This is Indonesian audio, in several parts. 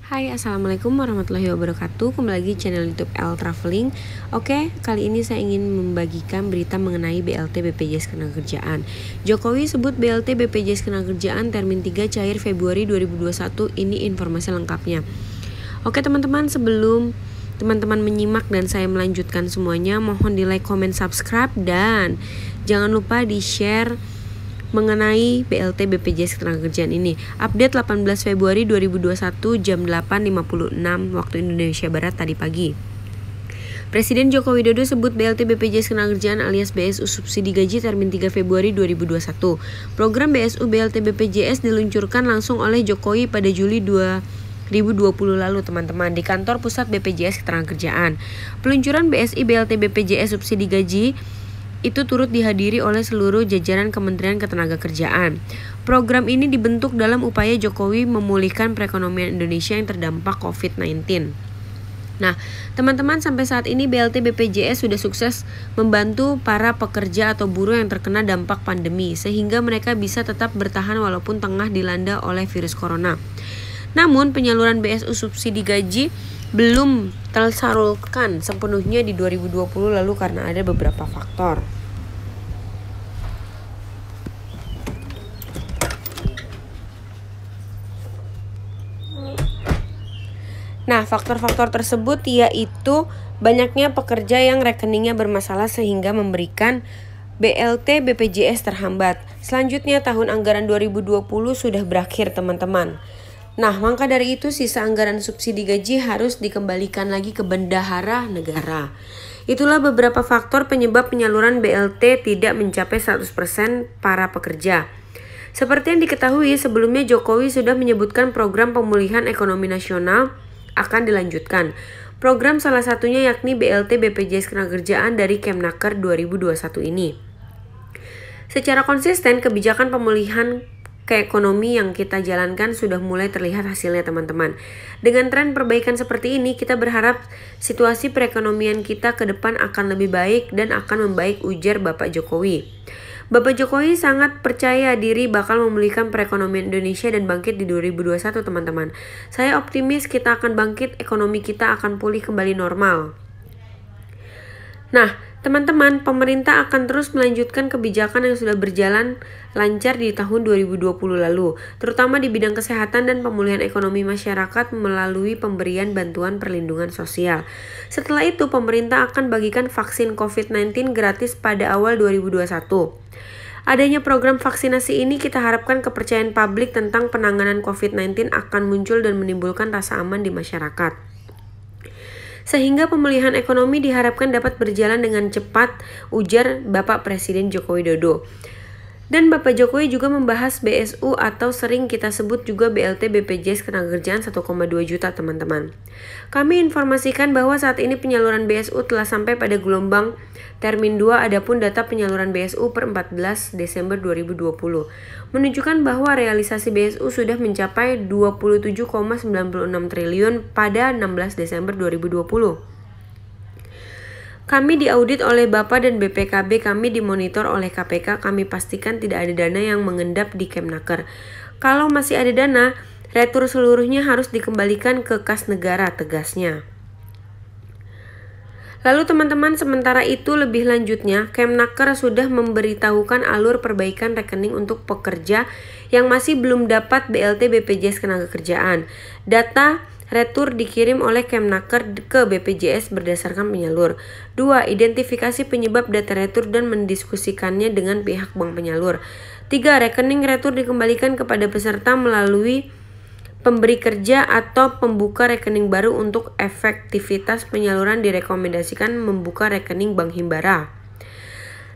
Hai, assalamualaikum warahmatullahi wabarakatuh. Kembali lagi channel YouTube L Traveling. Oke, kali ini saya ingin membagikan berita mengenai BLT BPJS Ketenagakerjaan. Jokowi sebut BLT BPJS Ketenagakerjaan termin 3 cair Februari 2021. Ini informasi lengkapnya. Oke teman-teman, sebelum teman-teman menyimak dan saya melanjutkan semuanya, mohon di like, comment, subscribe, dan jangan lupa di share mengenai BLT BPJS Ketenagakerjaan ini. Update 18 Februari 2021 jam 8.56 waktu Indonesia Barat tadi pagi. Presiden Joko Widodo sebut BLT BPJS Ketenagakerjaan alias BSU subsidi gaji termin 3 Februari 2021. Program BSU BLT BPJS diluncurkan langsung oleh Jokowi pada Juli 2020 lalu teman-teman di kantor pusat BPJS Ketenagakerjaan. Peluncuran BSI BLT BPJS subsidi gaji itu turut dihadiri oleh seluruh jajaran Kementerian Ketenagakerjaan. Program ini dibentuk dalam upaya Jokowi memulihkan perekonomian Indonesia yang terdampak COVID-19. Nah, teman-teman, sampai saat ini BLT BPJS sudah sukses membantu para pekerja atau buruh yang terkena dampak pandemi, sehingga mereka bisa tetap bertahan walaupun tengah dilanda oleh virus corona. Namun, penyaluran BSU subsidi gaji belum tersalurkan sepenuhnya di 2020 lalu karena ada beberapa faktor. Nah, faktor-faktor tersebut yaitu banyaknya pekerja yang rekeningnya bermasalah sehingga memberikan BLT BPJS terhambat. Selanjutnya, tahun anggaran 2020 sudah berakhir, teman-teman. Nah, maka dari itu sisa anggaran subsidi gaji harus dikembalikan lagi ke bendahara negara. Itulah beberapa faktor penyebab penyaluran BLT tidak mencapai 100% para pekerja. Seperti yang diketahui, sebelumnya Jokowi sudah menyebutkan program pemulihan ekonomi nasional akan dilanjutkan. Program salah satunya yakni BLT BPJS Ketenagakerjaan dari Kemnaker 2021 ini. Secara konsisten, kebijakan pemulihan ekonomi yang kita jalankan sudah mulai terlihat hasilnya, teman-teman. Dengan tren perbaikan seperti ini, kita berharap situasi perekonomian kita ke depan akan lebih baik dan akan membaik, ujar Bapak Jokowi. Bapak Jokowi sangat percaya diri bakal memulihkan perekonomian Indonesia dan bangkit di 2021, teman-teman. Saya optimis kita akan bangkit, ekonomi kita akan pulih kembali normal. Nah, teman-teman, pemerintah akan terus melanjutkan kebijakan yang sudah berjalan lancar di tahun 2020 lalu, terutama di bidang kesehatan dan pemulihan ekonomi masyarakat melalui pemberian bantuan perlindungan sosial. Setelah itu, pemerintah akan bagikan vaksin COVID-19 gratis pada awal 2021. Adanya program vaksinasi ini kita harapkan kepercayaan publik tentang penanganan COVID-19 akan muncul dan menimbulkan rasa aman di masyarakat. Sehingga pemulihan ekonomi diharapkan dapat berjalan dengan cepat, ujar Bapak Presiden Joko Widodo. Dan Bapak Jokowi juga membahas BSU atau sering kita sebut juga BLT BPJS Ketenagakerjaan 1,2 juta, teman-teman. Kami informasikan bahwa saat ini penyaluran BSU telah sampai pada gelombang termin 2, adapun data penyaluran BSU per 14 Desember 2020 menunjukkan bahwa realisasi BSU sudah mencapai 27,96 triliun pada 16 Desember 2020. Kami diaudit oleh Bapak dan BPKB, kami dimonitor oleh KPK, kami pastikan tidak ada dana yang mengendap di Kemnaker. Kalau masih ada dana, retur seluruhnya harus dikembalikan ke kas negara, tegasnya. Lalu teman-teman, sementara itu lebih lanjutnya, Kemnaker sudah memberitahukan alur perbaikan rekening untuk pekerja yang masih belum dapat BLT BPJS Ketenagakerjaan. Data retur dikirim oleh Kemnaker ke BPJS berdasarkan penyalur. 2. Identifikasi penyebab data retur dan mendiskusikannya dengan pihak bank penyalur. 3. Rekening retur dikembalikan kepada peserta melalui pemberi kerja atau pembuka rekening baru. Untuk efektivitas penyaluran direkomendasikan membuka rekening Bank Himbara.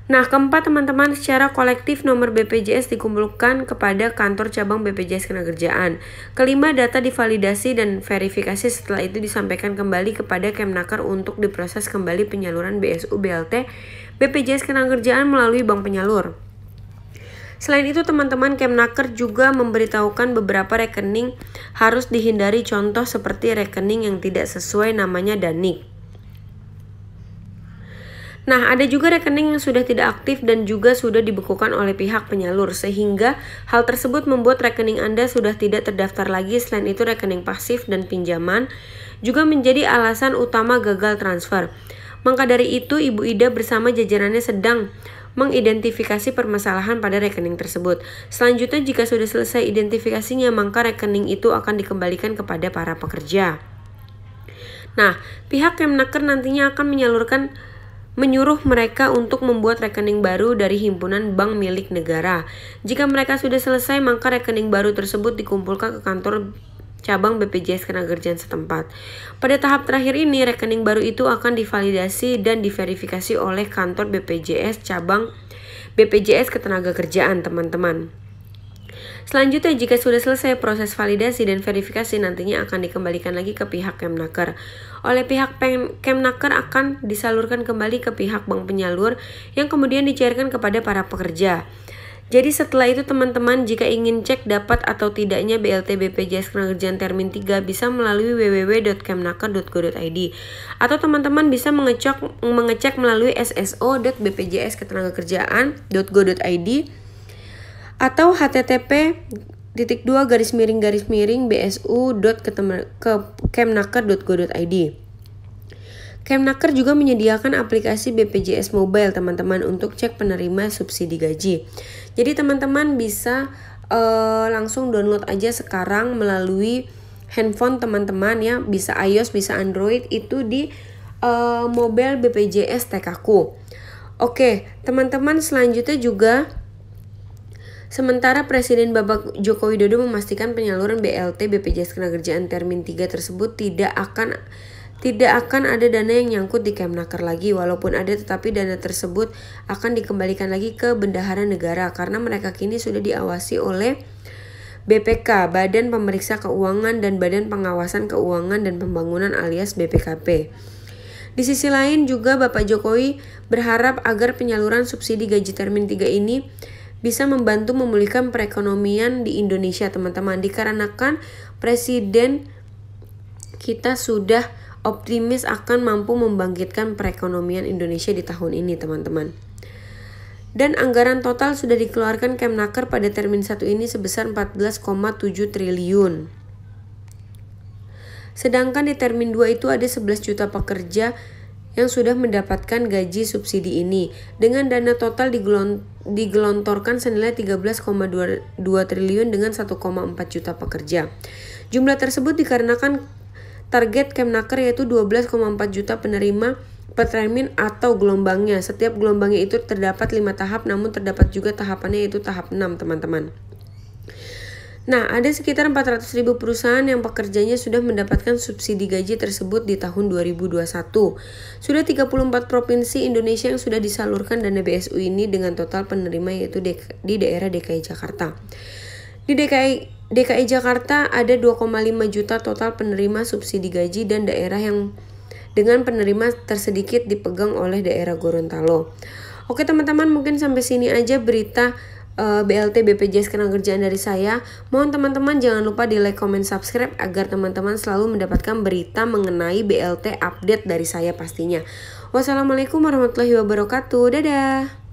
Nah, keempat, teman-teman, secara kolektif nomor BPJS dikumpulkan kepada kantor cabang BPJS Ketenagakerjaan. Kelima, data divalidasi dan verifikasi, setelah itu disampaikan kembali kepada Kemnaker untuk diproses kembali penyaluran BSU BLT BPJS Ketenagakerjaan melalui bank penyalur. Selain itu, teman-teman, Kemnaker juga memberitahukan beberapa rekening harus dihindari, contoh seperti rekening yang tidak sesuai namanya DANIK. Nah, ada juga rekening yang sudah tidak aktif dan juga sudah dibekukan oleh pihak penyalur, sehingga hal tersebut membuat rekening Anda sudah tidak terdaftar lagi. Selain itu, rekening pasif dan pinjaman juga menjadi alasan utama gagal transfer. Maka dari itu, Ibu Ida bersama jajarannya sedang mengidentifikasi permasalahan pada rekening tersebut. Selanjutnya, jika sudah selesai identifikasinya, maka rekening itu akan dikembalikan kepada para pekerja. Nah, pihak Kemnaker nantinya akan menyuruh mereka untuk membuat rekening baru dari himpunan bank milik negara. Jika mereka sudah selesai, maka rekening baru tersebut dikumpulkan ke kantor cabang BPJS Ketenagakerjaan setempat. Pada tahap terakhir ini, rekening baru itu akan divalidasi dan diverifikasi oleh kantor BPJS cabang BPJS Ketenagakerjaan, teman-teman. Selanjutnya, jika sudah selesai proses validasi dan verifikasi, nantinya akan dikembalikan lagi ke pihak Kemnaker. Oleh pihak Kemnaker akan disalurkan kembali ke pihak bank penyalur yang kemudian dicairkan kepada para pekerja. Jadi setelah itu teman-teman, jika ingin cek dapat atau tidaknya BLT BPJS Ketenagakerjaan Termin 3 bisa melalui www.kemnaker.go.id atau teman-teman bisa mengecek melalui sso.bpjsketenagakerjaan.go.id atau http://bsu.kemnaker.go.id. Kemnaker juga menyediakan aplikasi BPJS Mobile, teman-teman, untuk cek penerima subsidi gaji. Jadi teman-teman bisa langsung download aja sekarang melalui handphone teman-teman ya, bisa iOS, bisa Android, itu di mobile BPJS TKku. Oke, teman-teman, selanjutnya juga sementara Presiden Bapak Joko Widodo memastikan penyaluran BLT BPJS Ketenagakerjaan Termin 3 tersebut tidak akan ada dana yang nyangkut di Kemnaker lagi. Walaupun ada, tetapi dana tersebut akan dikembalikan lagi ke bendahara negara karena mereka kini sudah diawasi oleh BPK, Badan Pemeriksa Keuangan, dan Badan Pengawasan Keuangan dan Pembangunan alias BPKP. Di sisi lain juga Bapak Jokowi berharap agar penyaluran subsidi gaji Termin 3 ini bisa membantu memulihkan perekonomian di Indonesia, teman-teman, dikarenakan Presiden kita sudah optimis akan mampu membangkitkan perekonomian Indonesia di tahun ini, teman-teman. Dan anggaran total sudah dikeluarkan Kemnaker pada Termin 1 ini sebesar 14,7 triliun. Sedangkan di Termin 2 itu ada 11 juta pekerja yang sudah mendapatkan gaji subsidi ini. Dengan dana total digelontorkan senilai 13,2 triliun dengan 1,4 juta pekerja. Jumlah tersebut dikarenakan target Kemnaker yaitu 12,4 juta penerima per termin atau gelombangnya. Setiap gelombangnya itu terdapat 5 tahap, namun terdapat juga tahapannya yaitu tahap 6, teman-teman. Nah, ada sekitar 400.000 perusahaan yang pekerjanya sudah mendapatkan subsidi gaji tersebut di tahun 2021. Sudah 34 provinsi Indonesia yang sudah disalurkan dana BSU ini dengan total penerima yaitu di daerah DKI Jakarta. Di DKI Jakarta ada 2,5 juta total penerima subsidi gaji dan daerah yang dengan penerima tersedikit dipegang oleh daerah Gorontalo. Oke teman-teman, mungkin sampai sini aja berita BLT BPJS Ketenagakerjaan dari saya. Mohon teman-teman jangan lupa di like, comment, subscribe agar teman-teman selalu mendapatkan berita mengenai BLT update dari saya pastinya. Wassalamualaikum warahmatullahi wabarakatuh. Dadah.